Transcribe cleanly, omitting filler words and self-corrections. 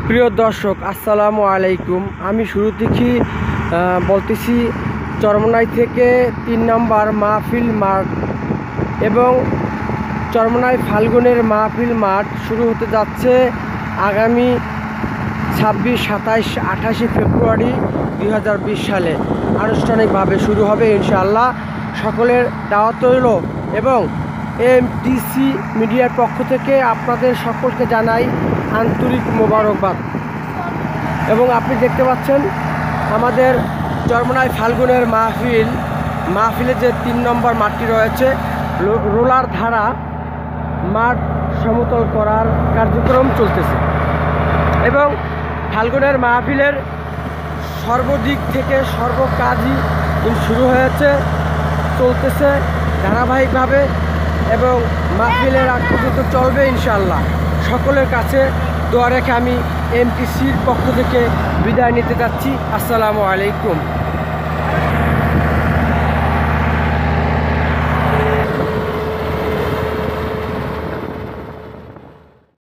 প্রিয় দর্শক, আসসালামু আলাইকুম। আমি শুরু থেকে বলতেছি চরমনাই থেকে ৩ নম্বর মাহফিল মাঠ এবং চরমনাই ফাল্গুনের মাহফিল মাঠ শুরু হতে যাচ্ছে আগামী ২৬, ২৭, ২৮ ফেব্রুয়ারি ২০২০ সালে। আনুষ্ঠানিকভাবে শুরু হবে ইনশাআল্লাহ। সকলের দাওয়াত রইল এবং এমটিসি মিডিয়ার পক্ষ থেকে আপনাদের সকলকে জানাই আন্তরিক মোবারকবাদ। এবং আপনি দেখতে পাচ্ছেন আমাদের চরমনাই ফাল্গুনের মাহফিলে যে ৩ নম্বর মাঠটি রয়েছে, রোলার ধারা মাঠ সমতল করার কার্যক্রম চলতেছে এবং ফাল্গুনের মাহফিলের সর্বদিক থেকে সর্বকাজই শুরু হয়েছে, চলতেছে ধারাবাহিকভাবে এবং মাহফিলের আগ পর্যন্ত চলবে ইনশাআল্লাহ। সকলের কাছে দোয়া রেখে আমি এমটিসির পক্ষ থেকে বিদায় নিতে যাচ্ছি। আসসালামু আলাইকুম।